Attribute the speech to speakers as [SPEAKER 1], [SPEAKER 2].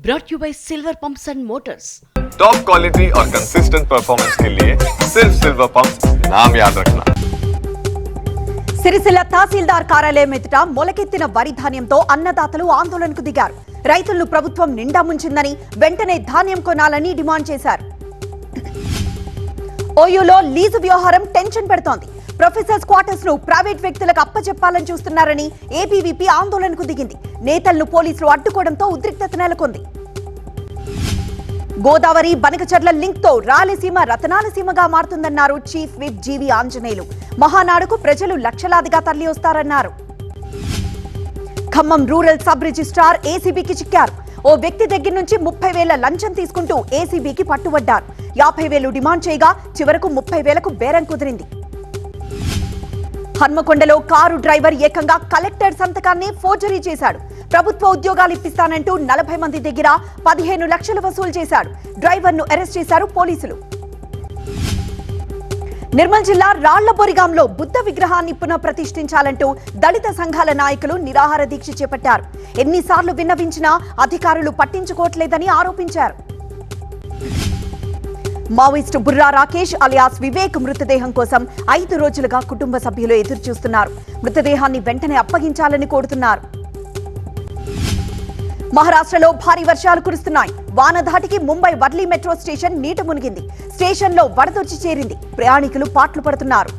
[SPEAKER 1] brought you by Silver Pumps and Motors.
[SPEAKER 2] Top quality और consistent performance के लिए सिर्फ सिल्वर पंप्स नाम याद रखना।
[SPEAKER 3] సిరిసిల్ల తహసీల్దార్ కార్యాలయం ఎదుట మొలకెత్తిన వరి ధాన్యంతో అన్నదాతలు ఆందోళనకు దిగారు. రైతులను ప్రభుత్వం నిండా ముంచిందని వెంటనే ధాన్యం కొనాలని డిమాండ్ చేశారు. ఓయూలో లీజు వ్యవహారం టెన్షన్ పెడుతోంది. ప్రొఫెసర్స్ క్వార్టర్స్ ను ప్రైవేట్ వ్యక్తులకు అప్పచెప్పాలని చూస్తున్నారని ఏబీవీపీ ఆందోళనకు దిగింది. నేతలను పోలీసులు అడ్డుకోవడంతో ఉద్రిక్తత నెలకొంది. గోదావరి బనకచర్ల లింక్ తో రాయలసీమ రతనాలసీమగా మారుతుందన్నారు చీఫ్ విప్ జీవి ఆంజనేయులు. మహానాడుకు ప్రజలు లక్షలాదిగా తరలి వస్తారన్నారు. ఖమ్మం రూరల్ సబ్ రిజిస్ట్రార్ ఏసీబీకి చిక్కారు. ఓ వ్యక్తి దగ్గర నుంచి 30,000 లంచం తీసుకుంటూ ఏసీబీకి పట్టుబడ్డారు. 50,000 డిమాండ్ చేయగా చివరకు 30,000కు బేరం కుదిరింది. హన్మకొండలో కారు డ్రైవర్ ఏకంగా కలెక్టర్ సంతకాన్ని ఫోర్జరీ చేశాడు. ప్రభుత్వ ఉద్యోగాలు ఇప్పిస్తానంటూ 40 మంది దగ్గర 15 లక్షలు వసూలు చేశాడు. డ్రైవర్ను అరెస్ట్ చేశారు పోలీసులు. నిర్మల్ జిల్లా రాళ్లబొరిగాంలో బుద్ధ విగ్రహాన్ని పునః ప్రతిష్ఠించాలంటూ దళిత సంఘాల నాయకులు నిరాహార దీక్ష చేపట్టారు. ఎన్నిసార్లు విన్నవించినా అధికారులు పట్టించుకోవట్లేదని ఆరోపించారు. మావోయిస్టు బుర్రా రాకేష్ అలియాస్ వివేక్ మృతదేహం కోసం 5 రోజులుగా కుటుంబ సభ్యులు ఎదురు చూస్తున్నారు. మృతదేహాన్ని వెంటనే అప్పగించాలని కోరుతున్నారు. మహారాష్ట్రలో భారీ వర్షాలు కురుస్తున్నాయి. వానధాటికి ముంబై వర్లీ మెట్రో స్టేషన్ నీట మునిగింది. స్టేషన్లో వరదొచ్చి చేరింది. ప్రయాణికులు పాట్లు పడుతున్నారు.